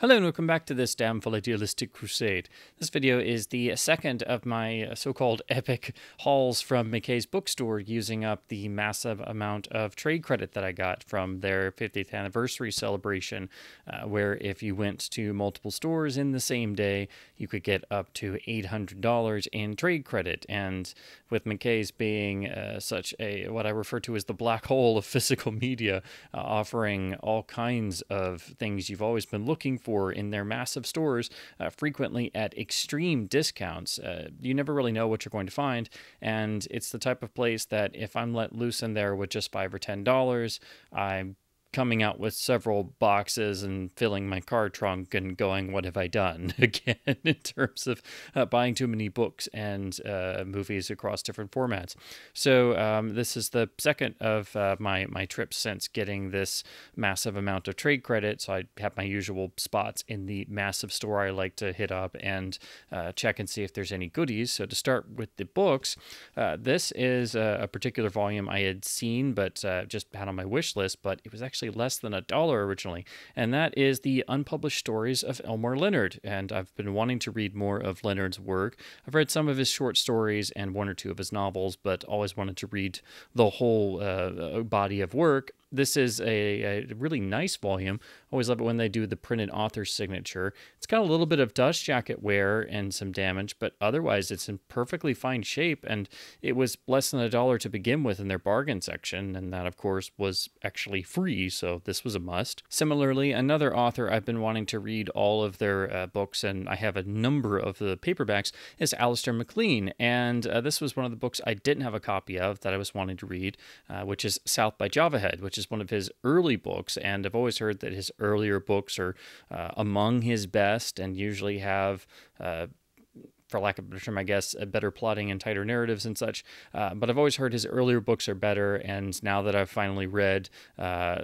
Hello and welcome back to this damn full idealistic crusade. This video is the second of my so-called epic hauls from McKay's bookstore using up the massive amount of trade credit that I got from their 50th anniversary celebration, where if you went to multiple stores in the same day, you could get up to $800 in trade credit. And with McKay's being such a, what I refer to as the black hole of physical media, offering all kinds of things you've always been looking for in their massive stores, frequently at extreme discounts. You never really know what you're going to find, and it's the type of place that if I'm let loose in there with just $5 or $10, I'm coming out with several boxes and filling my car trunk and going, what have I done? Again, in terms of buying too many books and movies across different formats. So this is the second of my trips since getting this massive amount of trade credit. So I have my usual spots in the massive store I like to hit up and check and see if there's any goodies. So to start with the books, this is a particular volume I had seen but just had on my wish list, but it was actually less than $1 originally, and that is the unpublished stories of Elmore Leonard. And I've been wanting to read more of Leonard's work. I've read some of his short stories and one or two of his novels, but always wanted to read the whole body of work. This is a really nice volume. Always love it when they do the printed author signature. It's got a little bit of dust jacket wear and some damage, but otherwise it's in perfectly fine shape, and it was less than $1 to begin with in their bargain section, and that of course was actually free, so this was a must. Similarly, another author I've been wanting to read all of their books, and I have a number of the paperbacks, is Alistair MacLean, and this was one of the books I didn't have a copy of that I was wanting to read, which is South by Java Head, which is one of his early books, and I've always heard that his earlier books are among his best and usually have for lack of a better term, I guess, better plotting and tighter narratives and such. But I've always heard his earlier books are better, and now that I've finally read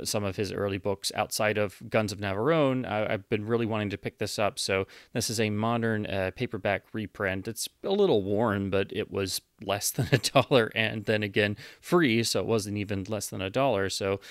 some of his early books outside of Guns of Navarone, I've been really wanting to pick this up. So this is a modern paperback reprint. It's a little worn, but it was less than $1, and then again free, so it wasn't even less than $1. So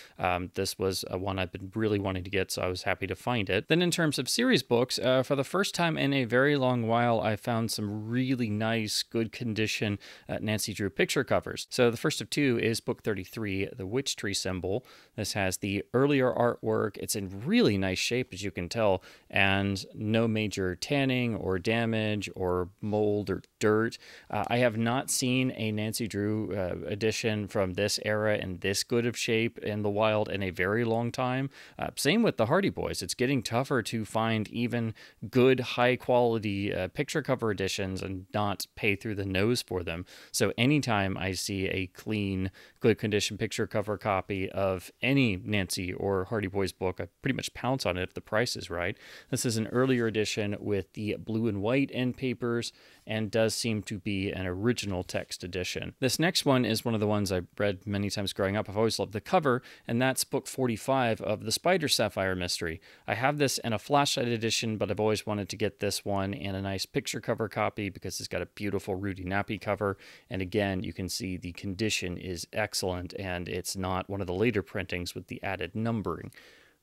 this was one I've been really wanting to get, so I was happy to find it. Then in terms of series books, for the first time in a very long while, I found some really nice, good condition Nancy Drew picture covers. So the first of two is book 33, The Witch Tree Symbol. This has the earlier artwork. It's in really nice shape, as you can tell, and no major tanning or damage or mold or dirt. I have not seen a Nancy Drew edition from this era in this good of shape in the wild in a very long time. Same with the Hardy Boys. It's getting tougher to find even good, high-quality picture cover editions and not pay through the nose for them. So anytime I see a clean, good condition picture cover copy of any Nancy or Hardy Boys book, I pretty much pounce on it if the price is right. This is an earlier edition with the blue and white end papers and does seem to be an original text edition. This next one is one of the ones I've read many times growing up. I've always loved the cover, and that's book 45 of the Spider Sapphire mystery. I have this in a flashlight edition, but I've always wanted to get this one in a nice picture cover copy because it's got a beautiful Rudy Nappy cover, and again, you can see the condition is excellent, and it's not one of the later printings with the added numbering.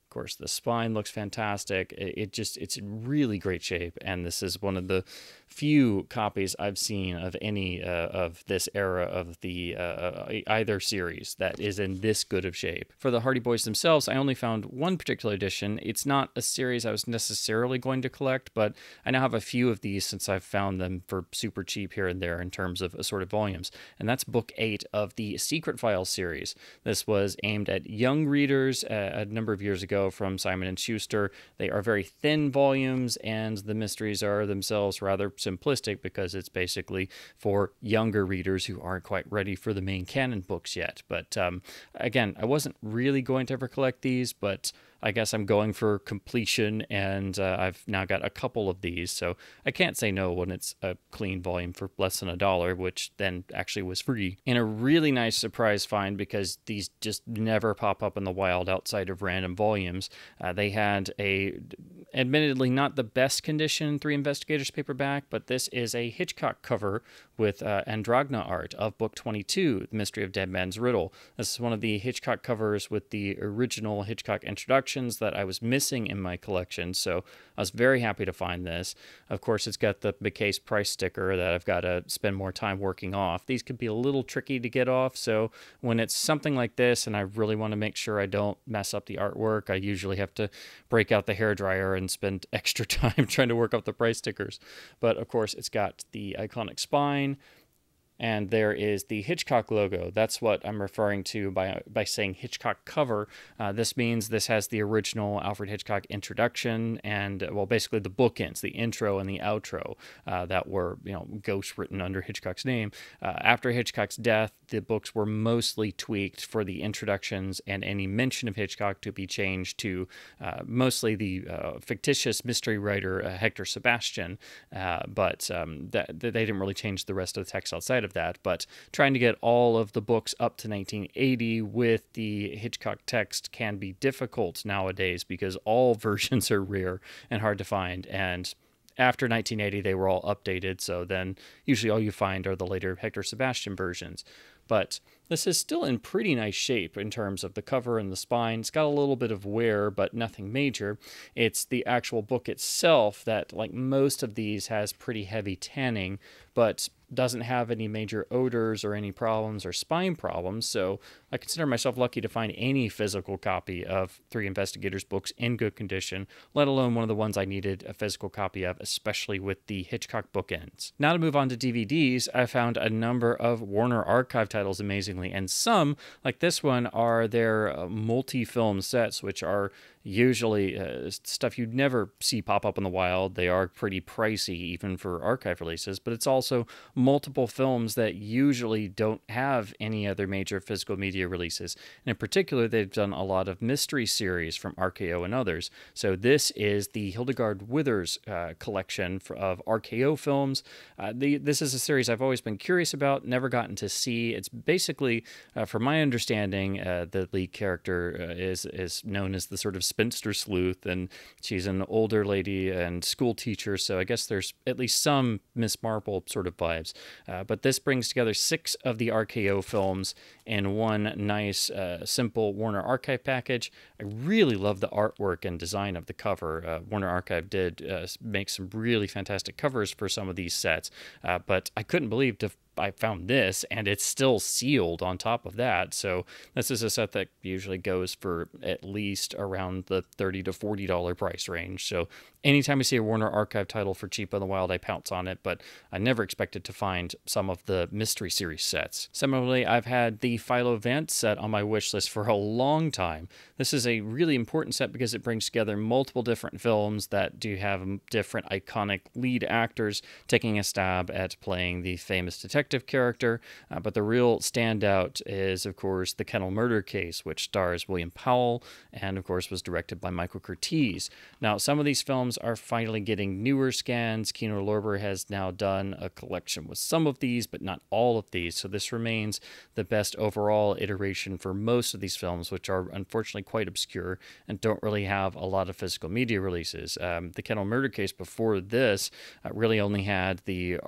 Of course, the spine looks fantastic. It's in really great shape, and this is one of the few copies I've seen of any of this era of the either series that is in this good of shape. For the Hardy Boys themselves, I only found one particular edition. It's not a series I was necessarily going to collect, but I now have a few of these since I've found them for super cheap here and there in terms of assorted volumes, and that's book 8 of the Secret Files series. This was aimed at young readers a number of years ago from Simon & Schuster. They are very thin volumes, and the mysteries are themselves rather simplistic because it's basically for younger readers who aren't quite ready for the main canon books yet. But again, I wasn't really going to ever collect these, but I guess I'm going for completion, and I've now got a couple of these, so I can't say no when it's a clean volume for less than $1, which then actually was free. And a really nice surprise find, because these just never pop up in the wild outside of random volumes. They had a, admittedly not the best condition Three Investigators paperback, but this is a Hitchcock cover with Androgna art of book 22, The Mystery of Dead Man's Riddle. This is one of the Hitchcock covers with the original Hitchcock introduction collections that I was missing in my collection, so I was very happy to find this. Of course, it's got the McKay's price sticker that I've got to spend more time working off. These could be a little tricky to get off, so when it's something like this and I really want to make sure I don't mess up the artwork, I usually have to break out the hairdryer and spend extra time trying to work up the price stickers. But of course, it's got the iconic spine, and there is the Hitchcock logo. That's what I'm referring to by saying Hitchcock cover. This means this has the original Alfred Hitchcock introduction and, well, basically the bookends, the intro and the outro that were, ghost written under Hitchcock's name. After Hitchcock's death, the books were mostly tweaked for the introductions and any mention of Hitchcock to be changed to mostly the fictitious mystery writer Hector Sebastian, but they didn't really change the rest of the text outside of that. But trying to get all of the books up to 1980 with the Hitchcock text can be difficult nowadays because all versions are rare and hard to find, and after 1980 they were all updated, so then usually all you find are the later Hector Sebastian versions. But this is still in pretty nice shape in terms of the cover and the spine. It's got a little bit of wear, but nothing major. It's the actual book itself that, like most of these, has pretty heavy tanning, but doesn't have any major odors or any problems or spine problems, so I consider myself lucky to find any physical copy of Three Investigators books in good condition, let alone one of the ones I needed a physical copy of, especially with the Hitchcock bookends. Now to move on to DVDs, I found a number of Warner Archive titles, amazingly, and some, like this one, are their multi-film sets, which are usually stuff you'd never see pop up in the wild. They are pretty pricey, even for archive releases, but it's also multiple films that usually don't have any other major physical media releases. And in particular, they've done a lot of mystery series from RKO and others. So this is the Hildegard Withers collection of RKO films. This is a series I've always been curious about, never gotten to see. It's basically, from my understanding, the lead character is known as the sort of spinster sleuth, and she's an older lady and school teacher, so I guess there's at least some Miss Marple sort of vibes. But this brings together 6 of the RKO films in one nice, simple Warner Archive package. I really love the artwork and design of the cover. Warner Archive did make some really fantastic covers for some of these sets, but I couldn't believe I found this, and it's still sealed on top of that. So this is a set that usually goes for at least around the $30 to $40 price range. So anytime I see a Warner Archive title for cheap in the wild, I pounce on it, but I never expected to find some of the mystery series sets. Similarly, I've had the Philo Vance set on my wish list for a long time. This is a really important set because it brings together multiple different films that do have different iconic lead actors taking a stab at playing the famous detective character, but the real standout is, of course, The Kennel Murder Case, which stars William Powell and, of course, was directed by Michael Curtiz. Now, some of these films are finally getting newer scans. Kino Lorber has now done a collection with some of these, but not all of these, so this remains the best overall iteration for most of these films, which are unfortunately quite obscure and don't really have a lot of physical media releases. The Kennel Murder Case before this really only had the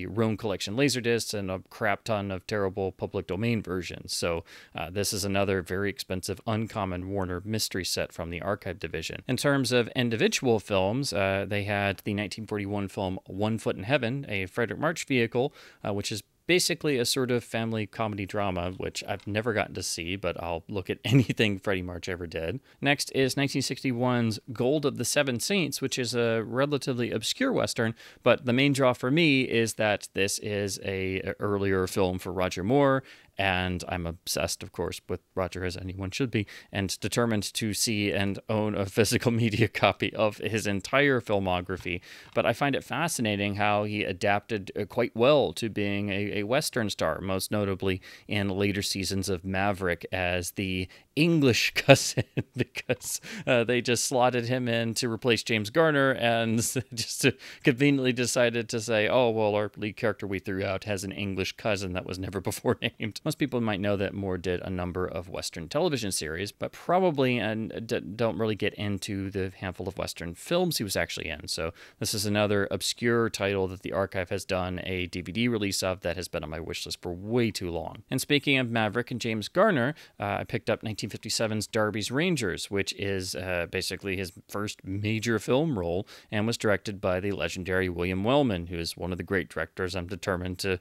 Rome Collection Laserdisc and a crap ton of terrible public domain versions. So this is another very expensive, uncommon Warner mystery set from the Archive division. In terms of individual films, they had the 1941 film One Foot in Heaven, a Frederick March vehicle, which is basically a sort of family comedy drama, which I've never gotten to see, but I'll look at anything Freddie March ever did. Next is 1961's Gold of the Seven Saints, which is a relatively obscure Western, but the main draw for me is that this is a earlier film for Roger Moore, and I'm obsessed, of course, with Roger, as anyone should be, and determined to see and own a physical media copy of his entire filmography. But I find it fascinating how he adapted quite well to being a Western star, most notably in later seasons of Maverick as the English cousin, because they just slotted him in to replace James Garner and just conveniently decided to say, oh, well, our lead character we threw out has an English cousin that was never before named. Most people might know that Moore did a number of Western television series, but probably don't really get into the handful of Western films he was actually in. So this is another obscure title that the archive has done a DVD release of that has been on my wish list for way too long. And speaking of Maverick and James Garner, I picked up 1957's Darby's Rangers, which is basically his first major film role and was directed by the legendary William Wellman, who is one of the great directors I'm determined to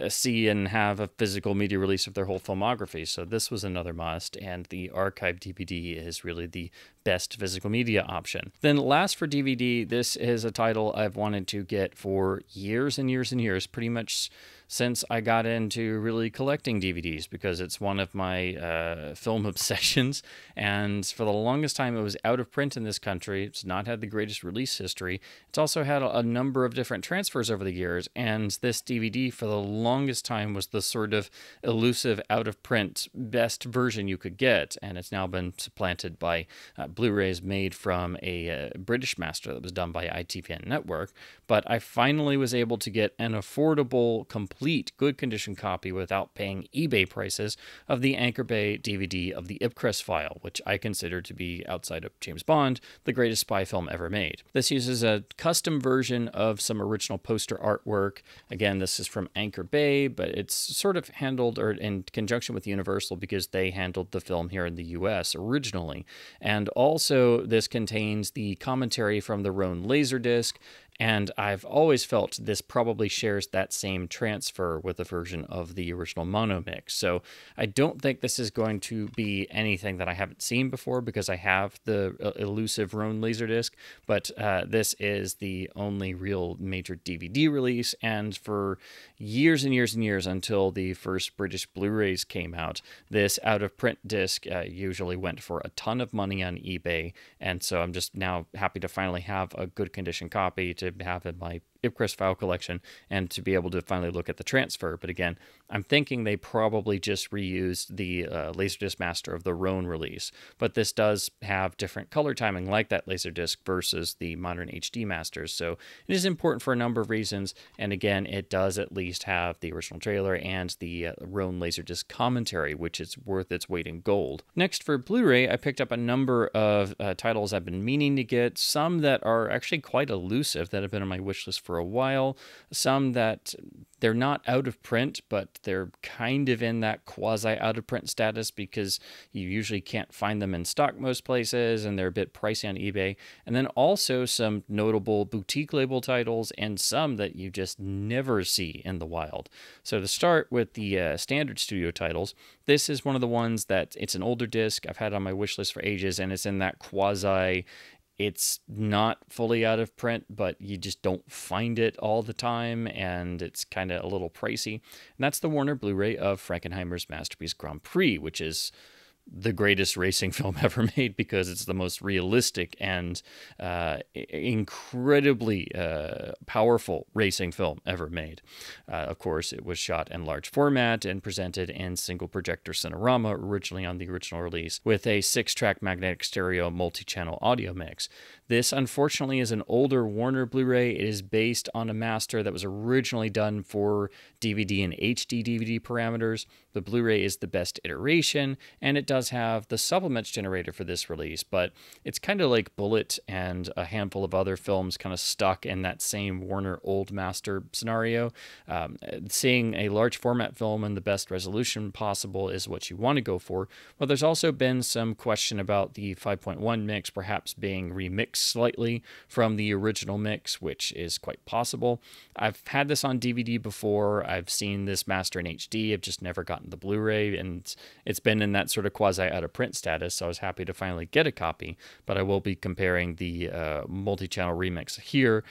see and have a physical media release of their whole filmography. So this was another must, and the archive DVD is really the best physical media option. Then last for DVD, this is a title I've wanted to get for years and years and years, pretty much since I got into really collecting DVDs, because it's one of my film obsessions, and for the longest time it was out of print in this country. It's not had the greatest release history. It's also had a number of different transfers over the years, and this DVD for the longest time was the sort of elusive out of print best version you could get, and it's now been supplanted by Blu-rays made from a British master that was done by ITVN Network. But I finally was able to get an affordable, complete, good condition copy without paying eBay prices of the Anchor Bay DVD of the Ipcress File, which I consider to be, outside of James Bond, the greatest spy film ever made. This uses a custom version of some original poster artwork. Again, this is from Anchor Bay, but it's sort of handled or in conjunction with Universal because they handled the film here in the US originally. And also, this contains the commentary from the Roan Laserdisc, and I've always felt this probably shares that same transfer with a version of the original mono mix. So I don't think this is going to be anything that I haven't seen before, because I have the elusive Roan Laserdisc, but this is the only real major DVD release, and for years and years and years until the first British Blu-rays came out, this out-of-print disc usually went for a ton of money on eBay, and so I'm just now happy to finally have a good condition copy to have in my Ipcress file collection and to be able to finally look at the transfer. But again, I'm thinking they probably just reused the Laserdisc master of the Roan release, but this does have different color timing like that Laserdisc versus the modern HD masters, so it is important for a number of reasons. And again, it does at least have the original trailer and the Roan Laserdisc commentary, which is worth its weight in gold. Next, for Blu-ray, I picked up a number of titles I've been meaning to get, some that are actually quite elusive that have been on my wish list for a while, some that they're not out of print, but they're kind of in that quasi out of print status because you usually can't find them in stock most places, and they're a bit pricey on eBay. And then also some notable boutique label titles and some that you just never see in the wild. So to start with the standard studio titles, this is one of the ones that it's an older disc I've had on my wish list for ages, and it's in that quasi, it's not fully out of print, but you just don't find it all the time, and it's kind of a little pricey. And that's the Warner Blu-ray of Frankenheimer's masterpiece Grand Prix, which is the greatest racing film ever made because it's the most realistic and incredibly powerful racing film ever made. Of course, it was shot in large format and presented in single projector Cinerama originally on the original release with a 6-track magnetic stereo multi-channel audio mix. This, unfortunately, is an older Warner Blu-ray. It is based on a master that was originally done for DVD and HD DVD parameters. The Blu-ray is the best iteration, and it does have the supplements generator for this release, but it's kind of like Bullet and a handful of other films kind of stuck in that same Warner old master scenario. Seeing a large format film in the best resolution possible is what you want to go for, but there's also been some question about the 5.1 mix perhaps being remixed slightly from the original mix, which is quite possible. I've had this on DVD before. I've seen this master in HD. I've just never gotten the Blu-ray, and it's been in that sort of quasi out of print status, so I was happy to finally get a copy. But I will be comparing the multi-channel remix here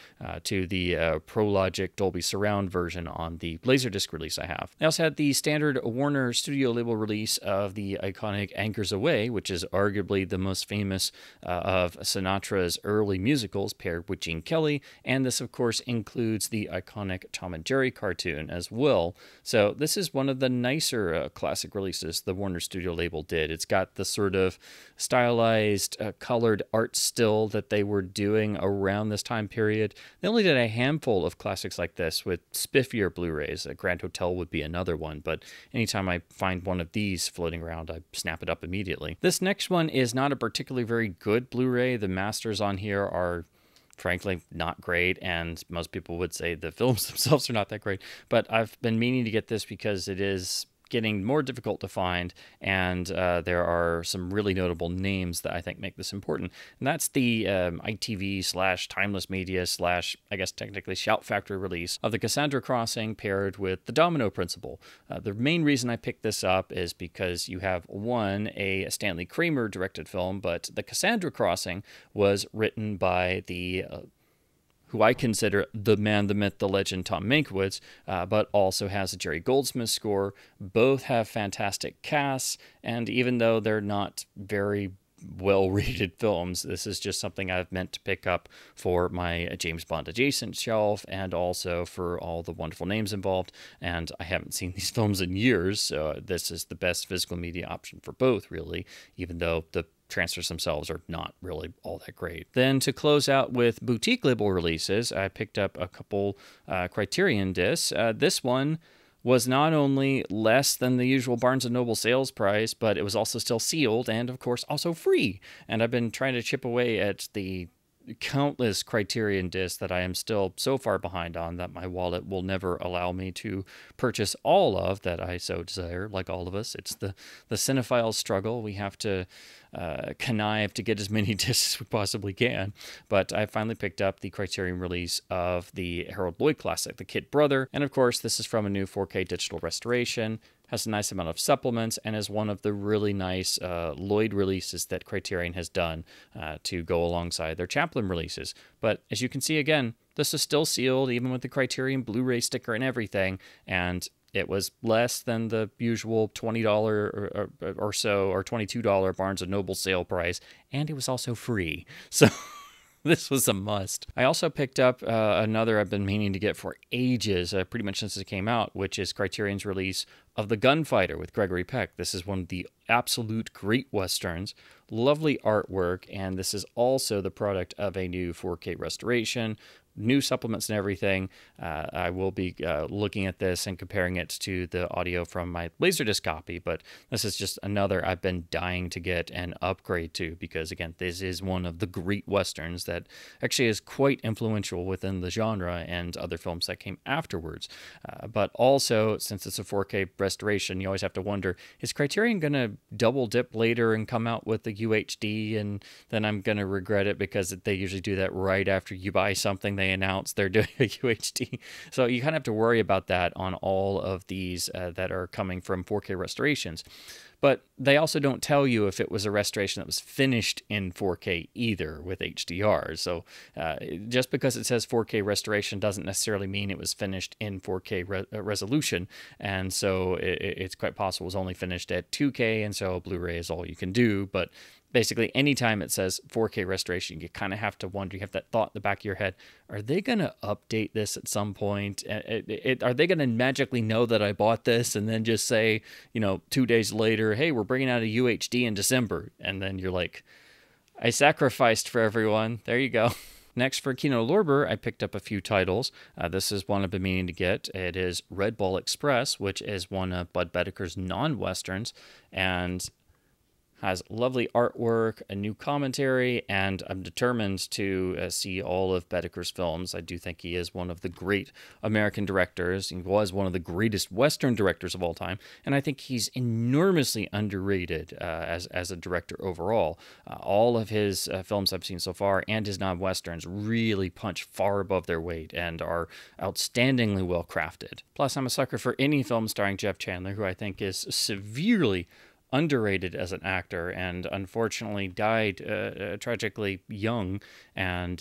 to the ProLogic Dolby Surround version on the Laserdisc release I have. I also had the standard Warner Studio label release of the iconic Anchors Aweigh, which is arguably the most famous of Sinatra's has early musicals paired with Gene Kelly, and this, of course, includes the iconic Tom and Jerry cartoon as well. So this is one of the nicer classic releases the Warner Studio label did. It's got the sort of stylized, colored art still that they were doing around this time period. They only did a handful of classics like this with spiffier Blu-rays. Grand Hotel would be another one, but anytime I find one of these floating around, I snap it up immediately. This next one is not a particularly very good Blu-ray. The masters on here are frankly not great, and most people would say the films themselves are not that great, but I've been meaning to get this because it is getting more difficult to find, and there are some really notable names that I think make this important. And that's the ITV / Timeless Media / I guess technically Shout Factory release of the Cassandra Crossing paired with the Domino Principle. The main reason I picked this up is because you have, one, a Stanley Kramer directed film, but the Cassandra Crossing was written by the who I consider the man, the myth, the legend, Tom Mankiewicz, but also has a Jerry Goldsmith score. Both have fantastic casts, and even though they're not very well-rated films, this is just something I've meant to pick up for my James Bond adjacent shelf, and also for all the wonderful names involved. And I haven't seen these films in years, so this is the best physical media option for both, really, even though the transfers themselves are not really all that great. Then to close out with boutique label releases, I picked up a couple Criterion discs. This one was not only less than the usual Barnes & Noble sales price, but it was also still sealed and, of course, also free. And I've been trying to chip away at the countless Criterion discs that I am still so far behind on that my wallet will never allow me to purchase all of that I so desire, like all of us. It's the cinephile struggle. We have to connive to get as many discs as we possibly can. But I finally picked up the Criterion release of the Harold Lloyd classic, The Kid Brother. And of course, this is from a new 4K digital restoration. Has a nice amount of supplements, and is one of the really nice Lloyd releases that Criterion has done to go alongside their Chaplin releases. But as you can see, again, this is still sealed, even with the Criterion Blu-ray sticker and everything, and it was less than the usual $20 or so, or $22 Barnes & Noble sale price, and it was also free. So this was a must. I also picked up another I've been meaning to get for ages, pretty much since it came out, which is Criterion's release of The Gunfighter with Gregory Peck. This is one of the absolute great Westerns. Lovely artwork, and this is also the product of a new 4K restoration, new supplements and everything. I will be looking at this and comparing it to the audio from my Laserdisc copy, but this is just another I've been dying to get an upgrade to, because again, this is one of the great Westerns that actually is quite influential within the genre and other films that came afterwards. But also, since it's a 4K restoration, you always have to wonder, is Criterion going to double dip later and come out with the UHD, and then I'm going to regret it, because they usually do that right after you buy something. They announce they're doing a UHD. So you kind of have to worry about that on all of these that are coming from 4K restorations. But they also don't tell you if it was a restoration that was finished in 4K either with HDR. So just because it says 4K restoration doesn't necessarily mean it was finished in 4K resolution. And so it's quite possible it was only finished at 2K, and so Blu-ray is all you can do. But basically, anytime it says 4K restoration, you kind of have to wonder, you have that thought in the back of your head, are they going to update this at some point? Are they going to magically know that I bought this and then just say, 2 days later, hey, we're bringing out a UHD in December? And then you're like, I sacrificed for everyone. There you go. Next, for Kino Lorber, I picked up a few titles. This is one I've been meaning to get. It is Red Ball Express, which is one of Bud Bedeker's non-westerns, and has lovely artwork, a new commentary, and I'm determined to see all of Bedeker's films. I do think he is one of the great American directors. He was one of the greatest Western directors of all time, and I think he's enormously underrated as a director overall. All of his films I've seen so far, and his non-Westerns, really punch far above their weight and are outstandingly well crafted. Plus, I'm a sucker for any film starring Jeff Chandler, who I think is severely underrated as an actor, and unfortunately died tragically young, and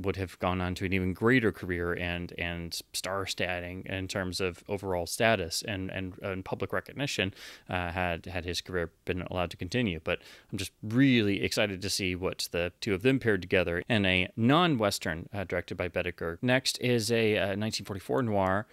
would have gone on to an even greater career and star stating in terms of overall status and public recognition, had his career been allowed to continue. But I'm just really excited to see what the two of them paired together in a non-Western directed by Bedecker. Next is a 1944 noir,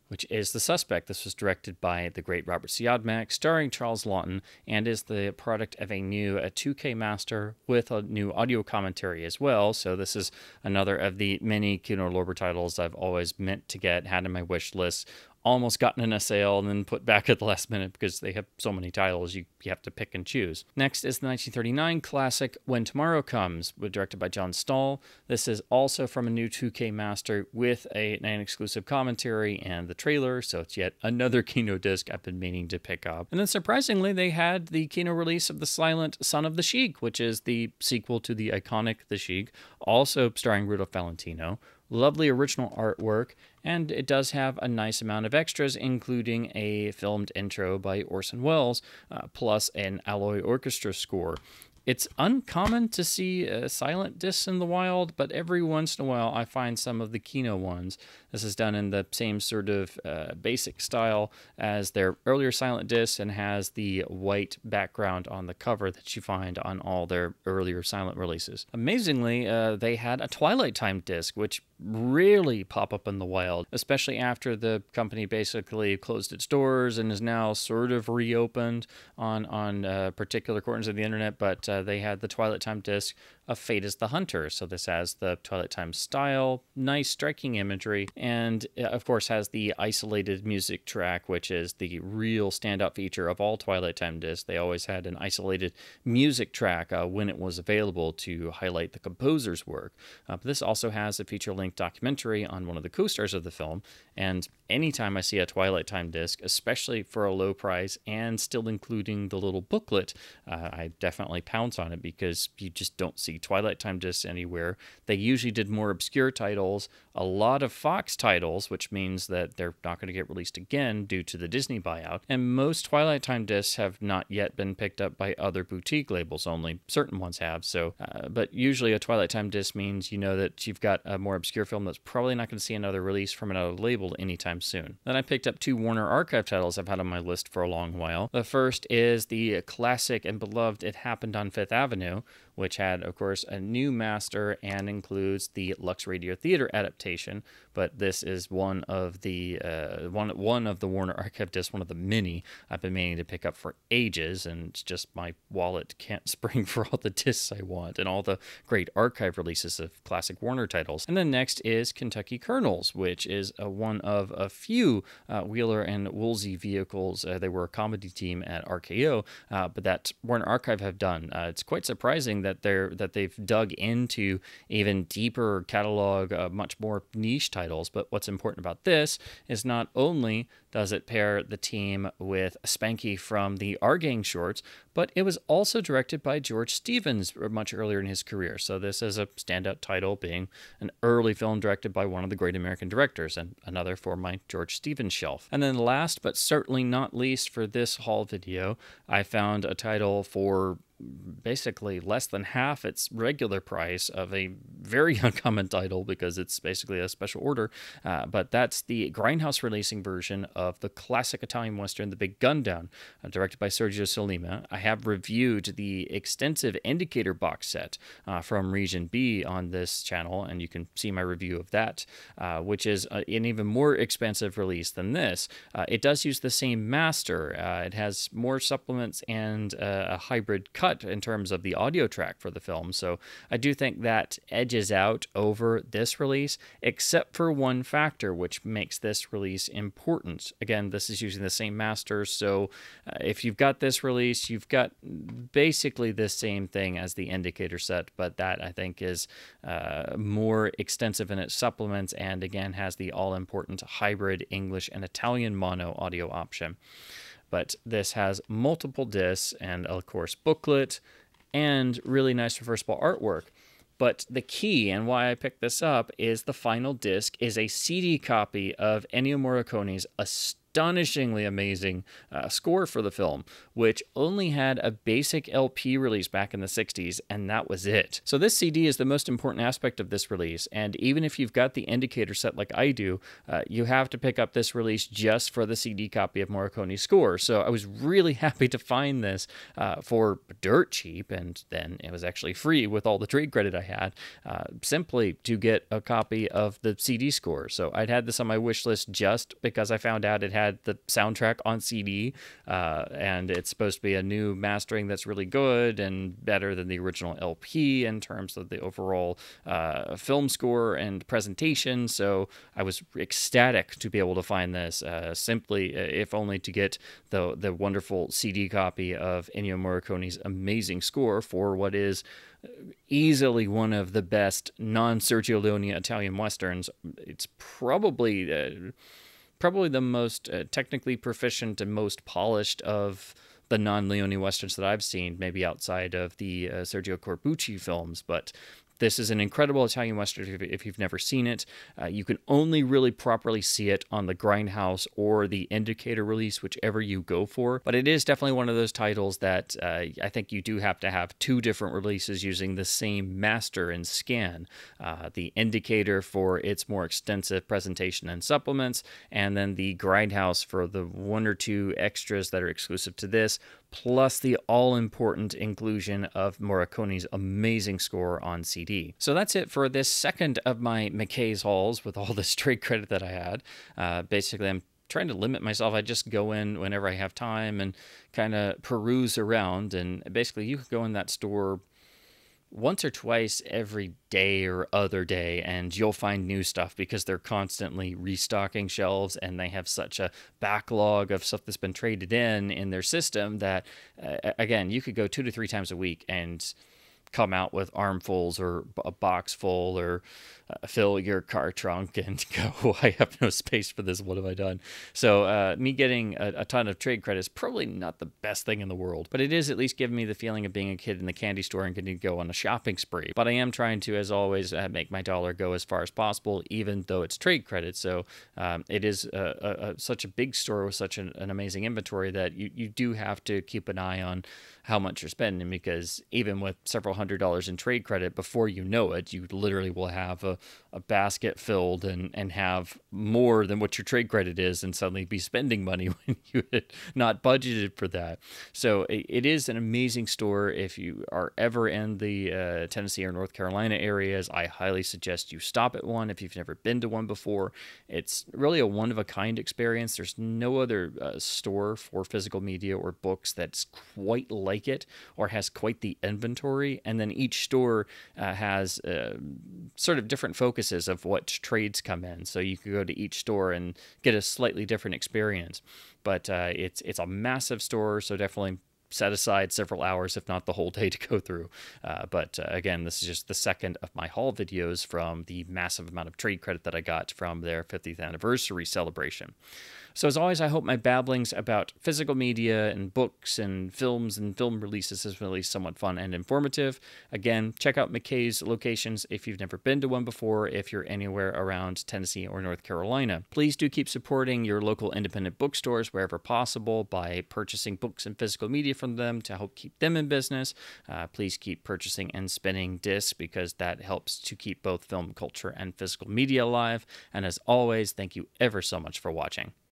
which is The Suspect. This was directed by the great Robert Siodmak, starring Charles Laughton, and is the product of a new 2K master with a new audio commentary as well. So this is another of the many Kino Lorber titles I've always meant to get, had in my wish list, almost gotten in a sale and then put back at the last minute because they have so many titles you have to pick and choose. Next is the 1939 classic When Tomorrow Comes, directed by John Stahl. This is also from a new 2K master with an exclusive commentary and the trailer, so it's yet another Kino disc I've been meaning to pick up. And then surprisingly, they had the Kino release of The Silent Son of the Sheik, which is the sequel to the iconic The Sheik, also starring Rudolph Valentino. Lovely original artwork, and it does have a nice amount of extras, including a filmed intro by Orson Welles, plus an Alloy Orchestra score. It's uncommon to see silent discs in the wild, but every once in a while I find some of the Kino ones. This is done in the same sort of basic style as their earlier silent discs, and has the white background on the cover that you find on all their earlier silent releases. Amazingly, they had a Twilight Time disc, which rarely pop up in the wild, especially after the company basically closed its doors and is now sort of reopened on particular corners of the internet. But they had the Twilight Time disc of Fate is the Hunter. So this has the Twilight Time style, nice striking imagery, and of course has the isolated music track, which is the real standout feature of all Twilight Time discs. They always had an isolated music track when it was available to highlight the composer's work. But this also has a feature-length documentary on one of the co-stars of the film, and anytime I see a Twilight Time disc, especially for a low price and still including the little booklet, I definitely pounce on it, because you just don't see Twilight Time discs anywhere. They usually did more obscure titles, a lot of Fox titles, which means that they're not going to get released again due to the Disney buyout, and most Twilight Time discs have not yet been picked up by other boutique labels. Only certain ones have. So, but usually a Twilight Time disc means you know that you've got a more obscure film that's probably not going to see another release from another label anytime soon. Then I picked up two Warner Archive titles I've had on my list for a long while. The first is the classic and beloved It Happened on Fifth Avenue, which had, of course, a new master and includes the Lux Radio Theater adaptation. But this is one of the one of the Warner Archive discs, one of the many I've been meaning to pick up for ages, and it's just my wallet can't spring for all the discs I want and all the great archive releases of classic Warner titles. And then next is Kentucky Colonels, which is one of a few Wheeler and Woolsey vehicles. They were a comedy team at RKO, but that Warner Archive have done. It's quite surprising that they've dug into even deeper catalog, much more niche titles. But what's important about this is not only does it pair the team with Spanky from the Our Gang shorts, but it was also directed by George Stevens much earlier in his career. So this is a standout title, being an early film directed by one of the great American directors, and another for my George Stevens shelf. And then last but certainly not least for this haul video, I found a title for basically less than half its regular price of a very uncommon title, because it's basically a special order, but that's the Grindhouse releasing version of the classic Italian Western, The Big Gun Down, directed by Sergio Solima. I have reviewed the extensive Indicator box set from Region B on this channel, and you can see my review of that, which is an even more expensive release than this. It does use the same master. It has more supplements and a hybrid cut in terms of the audio track for the film. So I do think that edges out over this release, except for one factor which makes this release important. Again, this is using the same master, so if you've got this release, you've got basically the same thing as the Indicator set, but that I think is more extensive in its supplements, and again has the all-important hybrid English and Italian mono audio option. But this has multiple discs and, of course, booklet and really nice reversible artwork. But the key, and why I picked this up, is the final disc is a CD copy of Ennio Morricone's astonishingly amazing score for the film, which only had a basic LP release back in the 60s, and that was it. So this CD is the most important aspect of this release, and even if you've got the indicator set like I do, you have to pick up this release just for the CD copy of Morricone's score. So I was really happy to find this for dirt cheap, and then it was actually free with all the trade credit I had, simply to get a copy of the CD score. So I'd had this on my wish list just because I found out it had the soundtrack on CD, and it's supposed to be a new mastering that's really good and better than the original LP in terms of the overall film score and presentation. So I was ecstatic to be able to find this, simply, if only to get the wonderful CD copy of Ennio Morricone's amazing score for what is easily one of the best non-Sergio Leone Italian westerns. It's probably the most technically proficient and most polished of the non-Leone westerns that I've seen, maybe outside of the Sergio Corbucci films, but this is an incredible Italian Western if you've never seen it. You can only really properly see it on the Grindhouse or the Indicator release, whichever you go for. But it is definitely one of those titles that I think you do have to have two different releases using the same master and scan. The Indicator for its more extensive presentation and supplements, and then the Grindhouse for the one or two extras that are exclusive to this, plus the all-important inclusion of Morricone's amazing score on CD. So that's it for this second of my McKay's hauls with all this trade credit that I had. Basically, I'm trying to limit myself. I just go in whenever I have time and kind of peruse around, and basically you could go in that store once or twice every day or other day, and you'll find new stuff because they're constantly restocking shelves, and they have such a backlog of stuff that's been traded in their system that, again, you could go 2 to 3 times a week and come out with armfuls or a box full, or fill your car trunk and go, I have no space for this, what have I done? So me getting a ton of trade credit is probably not the best thing in the world, but it is at least giving me the feeling of being a kid in the candy store and getting to go on a shopping spree. But I am trying to, as always, make my dollar go as far as possible, even though it's trade credit. So it is such a big store with such an amazing inventory that you do have to keep an eye on how much you're spending, because even with several $100s in trade credit, before you know it, you literally will have a basket filled and have more than what your trade credit is, and suddenly be spending money when you had not budgeted for that. So it is an amazing store. If you are ever in the Tennessee or North Carolina areas, I highly suggest you stop at one if you've never been to one before. It's really a one-of-a-kind experience. There's no other store for physical media or books that's quite like it, or has quite the inventory. And then each store has sort of different focuses of what trades come in, so you could go to each store and get a slightly different experience. But it's a massive store, so definitely set aside several hours, if not the whole day, to go through. But again, this is just the second of my haul videos from the massive amount of trade credit that I got from their 50th anniversary celebration. So as always, I hope my babblings about physical media and books and films and film releases is really somewhat fun and informative. Again, check out McKay's locations if you've never been to one before, if you're anywhere around Tennessee or North Carolina. Please do keep supporting your local independent bookstores wherever possible by purchasing books and physical media from them to help keep them in business. Please keep purchasing and spinning discs, because that helps to keep both film culture and physical media alive. And as always, thank you ever so much for watching.